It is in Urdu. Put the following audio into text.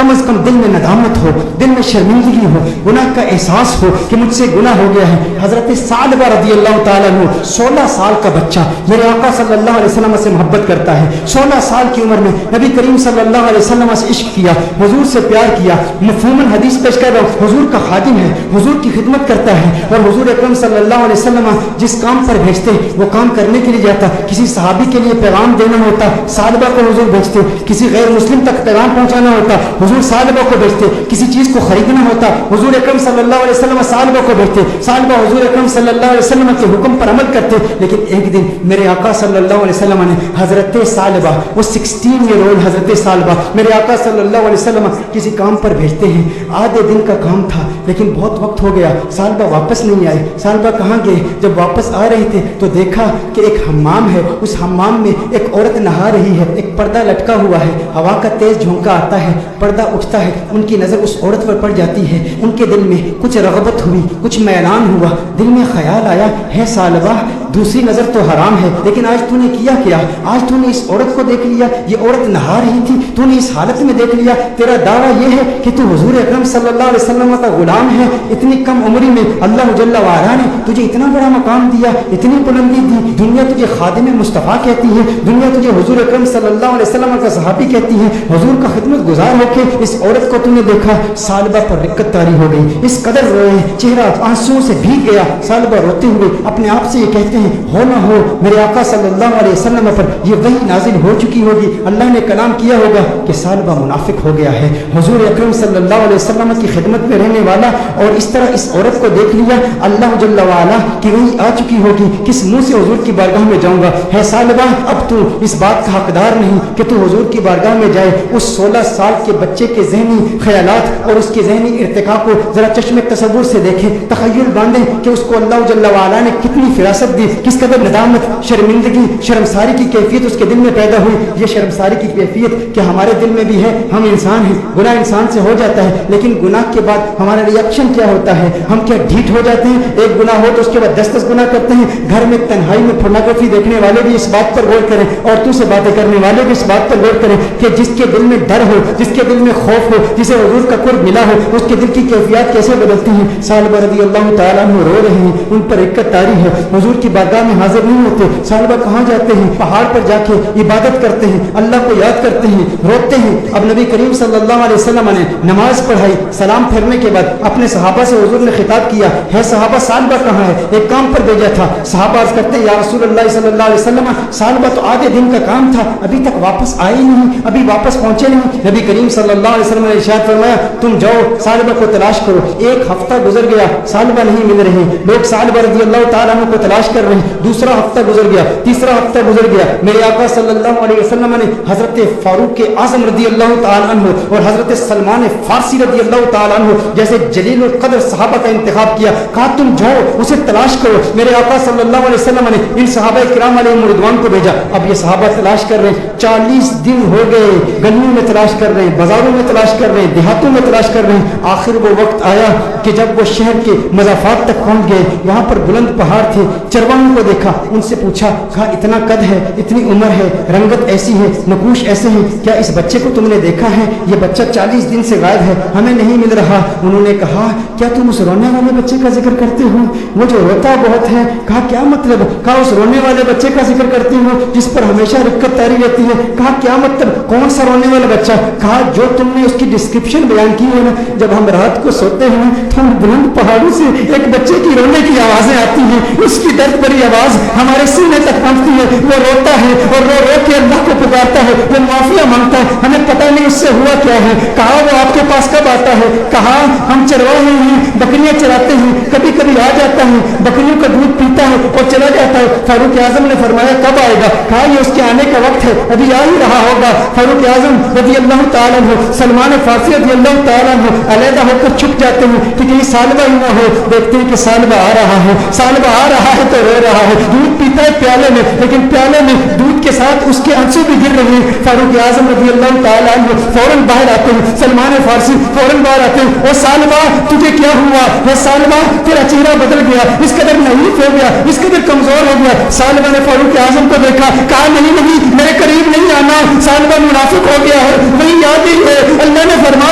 کم از کم دل میں ندامت ہو, دل میں شرمندگی ہو, گناہ کا احساس ہو کہ مجھ سے گناہ ہو گیا ہے. حضرت ثعلبہ رضی اللہ تعالیٰ عنہ 16 سال کا بچہ میرے آقا صلی اللہ علیہ وسلم سے محبت کرتا ہے. 16 سال کی عمر میں نبی کریم صلی اللہ علیہ وسلم سے عشق کیا, حضور سے پیار کیا. مفہوم حدیث پیش کر رہا ہوں, حضور کا خادم ہے, حضور کی خدمت کرتا ہے, اور حضور اکرم صلی اللہ علیہ وسلم جس کام پر بھیجتے وہ کام کرنے کے لیے جاتا. کسی صحابی کے لیے پیغام دینا ہوتا, ثعلبہ کو حضور بھیجتے. کسی غیر مسلم تک پیغام پہنچانا ہوتا, حضور ثعلبہ کو بھیجتے. کسی چیز کو خریدنا ہوتا, حضور اکرم صلی اللہ علیہ وسلم ثعلبہ کو بھیجتے. ثعلبہ حضور اکرم صلی اللہ علیہ وسلم کے حکم پر عمل کرتے. لیکن ایک دن میرے آقا صلی اللہ علیہ وسلم نے حضرت ثعلبہ, وہ 16 ایئر اولڈ حضرت ثعلبہ میرے آقا صلی اللہ علیہ وسلم کسی کام پر بھیجتے ہیں. آدھے دن کا کام تھا لیکن بہت وقت ہو گیا, ثعلبہ واپس نہیں آئے. ثعلبہ کہاں گئے؟ جب واپس آ رہے تھے تو دیکھا کہ ایک حمام ہے, اس حمام میں ایک عورت نہا رہی ہے, ایک پردہ لٹکا ہوا ہے, ہوا کا تیز جھونکا آتا ہے, پردہ اٹھتا ہے, ان کی نظر اس عورت پر پڑ جاتی ہے. ان کے دل میں کچھ رغبت ہوئی, کچھ میلان ہوا, دل میں خیال آیا, ہے ثعلبہ دوسری نظر تو حرام ہے لیکن آج تو نے کیا کیا؟ آج تو نے اس عورت کو دیکھ لیا, یہ عورت نہا رہی تھی, تو نے اس حالت میں دیکھ لیا. تیرا دعویٰ یہ ہے کہ تو حضور اکرم صلی اللہ علیہ وسلم کا غلام ہے. اتنی کم عمری میں اللہ جل وعلا نے تجھے اتنا بڑا مقام دیا, اتنی بلندی دی. دنیا تجھے خادم مصطفیٰ کہتی ہے, دنیا تجھے حضور اکرم صلی اللہ علیہ وسلم کا صحابی کہتی ہے. حضور کا خدمت گزار ہو کے اس عورت کو تو نے دیکھا. ثعلبہ پر رقت طاری ہو گئی, اس قدر روئے, چہرہ آنسوؤں سے بھیگ گیا. ثعلبہ روتے ہوئے اپنے آپ سے یہ کہتے ہیں, ہو نہ ہو میرے آقا صلی اللہ علیہ وسلم پر یہ وحی نازل ہو چکی ہوگی, اللہ نے کلام کیا ہوگا کہ ثعلبہ منافق ہو گیا ہے. حضور اکرم صلی اللہ علیہ وسلم کی خدمت میں رہنے والا, اور اس طرح اس عورت کو دیکھ لیا, اللہ جل وعلا کی وحی آ چکی ہوگی, کس منہ سے حضور کی بارگاہ میں جاؤں گا؟ ہے ثعلبہ اب تو اس بات کا حقدار نہیں کہ تو حضور کی بارگاہ میں جائے. اس 16 سال کے بچے کے ذہنی خیالات اور اس کے ذہنی ارتقاء کو ذرا چشم تصور سے دیکھیں, تخیل باندھیں کہ اس کو اللہ جل وعلا نے کتنی فراست دی, کس قدر ندامت, شرمندگی, شرمساری کی کیفیت اس کے دل میں پیدا ہوئی. یہ شرمساری کی کیفیت کہ ہمارے دل میں بھی ہے, ہم انسان ہیں, گناہ انسان سے ہو جاتا ہے, لیکن گناہ کے بعد ہمارا ری ایکشن کیا ہوتا ہے؟ ہم کیا ڈھیٹ ہو جاتے ہیں؟ ایک گناہ ہو تو اس کے بعد 10 گناہ کرتے ہیں. گھر میں تنہائی میں پورنوگرافی دیکھنے والے بھی اس بات پر غور کریں, عورتوں سے باتیں کرنے والے بھی اس بات پر غور کریں کہ جس کے دل میں ڈر ہو, جس کے دل میں خوف ہو, جسے حضور کا قرب ملا ہو, اس کے دل کی کیفیات کیسے بدلتی ہیں. ثعلبہ رضی اللہ تعالیٰ عنہ رو رہے ہیں, ان پر رقت طاری ہے, حضور کی بارگاہ میں حاضر نہیں ہوتے. ثعلبہ کہاں جاتے ہیں؟ پہاڑ پر جا کے عبادت کرتے ہیں, اللہ کو یاد کرتے ہیں, روتے ہیں. اب نبی کریم صلی اللہ علیہ وسلم نے نماز پڑھائی, سلام پھیرنے کے بعد اپنے صحابہ سے حضور نے خطاب کیا, ہے صحابہ ثعلبہ کہاں ہے؟ ایک کام پر بھیجا تھا. صحابہ عرض کرتے ہیں, یا رسول اللہ صلی اللہ علیہ وسلم ثعلبہ تو آدھے دن کا کام تھا, ابھی تک واپس آئے ہی نہیں, ابھی واپس پہنچے نہیں. نبی کریم صلی اللہ علیہ وسلم نے ارشاد فرمایا, تم جاؤ ثعلبہ کو تلاش کرو. ایک ہفتہ گزر گیا, ثعلبہ نہیں مل رہے, لوگ ثعلبہ رضی اللہ تعالیٰ عنہ کو تلاش کر رہے ہیں. دوسرا ہفتہ گزر گیا, تیسرا ہفتہ گزر گیا. میرے آقا صلی اللہ علیہ وسلم نے حضرت فاروق اعظم رضی اللہ تعالیٰ عنہ اور حضرت سلمان فارسی رضی اللہ تعالیٰ عنہ جیسے جلیل القدر صحابہ کا انتخاب کیا, کہا تم جاؤ اسے تلاش کرو. میرے آقا صلی اللہ علیہ وسلم نے ان صحابہ کرام علیہم رضوان کو بھیجا. اب یہ صحابہ تلاش کر رہے ہیں, 40 دن ہو گئے, گلیوں میں تلاش کر رہے ہیں, بازاروں میں تلاش کر رہے ہیں, دیہاتوں میں تلاش کر رہے ہیں. آخر وہ وقت آیا کہ جب وہ شہر کے مضافات تک پہنچ گئے, وہاں پر بلند پہاڑ تھے. چرواہوں کو دیکھا, ان سے پوچھا, کہا اتنا قد ہے, اتنی عمر ہے, رنگت ایسی ہے, نقوش ایسے ہیں, کیا اس بچے کو تم نے دیکھا ہے؟ یہ بچہ 40 دن سے غائب ہے, ہمیں نہیں مل رہا. انہوں نے کہا, کیا تم اس رونے والے بچے کا ذکر کرتے ہو, وہ جو روتا بہت ہے؟ کہا کیا مطلب؟ کہا اس رونے والے بچے کا ذکر کرتے ہو جس پر ہمیشہ رقت طاری رہتی ہے. کہا کیا مطلب, کون سا رونے والا بچہ؟ کہا جو تم نے اس کی ڈسکرپشن بیان کی ہے نا, جب ہم رات کو سوتے ہیں تو ہم بلند پہاڑوں سے ایک بچے کی رونے کی آوازیں آتی ہیں, اس کی درد بھری آواز ہمارے سینے تک پہنچتی ہے. وہ روتا ہے اور رو رو کے اللہ کو پکارتا ہے, وہ معافیا مانگتا ہے, ہمیں پتہ نہیں اس سے ہوا کیا ہے. کہا وہ آپ کے پاس کب آتا ہے؟ کہا ہم چرواہے ہیں, بکریاں چراتے ہیں, کبھی کبھی آ جاتا ہے, بکریوں کا دودھ پیتا ہے اور چلا جاتا ہے. فاروق اعظم نے فرمایا کب آئے گا؟ کہا یہ اس کے آنے کا وقت ہے, ابھی آ ہی رہا ہوگا. فاروق اعظم رضی اللہ تعالیٰ عنہ, سلمان فارسی رضی اللہ تعالیٰ عنہ علیحدہ ہو کر چھپ جاتے ہیں کہ کہیں ثعلبہ ہی نہ ہو. دیکھتے ہیں کہ ثعلبہ آ رہا ہے, ثعلبہ آ رہا ہے تو رو رہا ہے, دودھ پیتا ہے پیالے میں, لیکن پیالے میں دودھ کے ساتھ اس کے آنسو بھی گر رہے ہیں. فاروق اعظم رضی اللہ تعالیٰ عنہ فوراً باہر آتے ہیں, سلمان فارسی فوراً باہر آتے ہیں, او ثعلبہ تجھے کیا ہوا ہے؟ ثعلبہ تیرا چہرہ بدل گیا, اس قدر نحیف ہو گیا, اس قدر کمزور ہو گیا. ثعلبہ نے فاروق اعظم کو دیکھا, کہا نہیں میرے قریب نہیں آنا, ثعلبہ منافق ہو گیا ہے. وہی یاد ہی ہے, اللہ نے فرما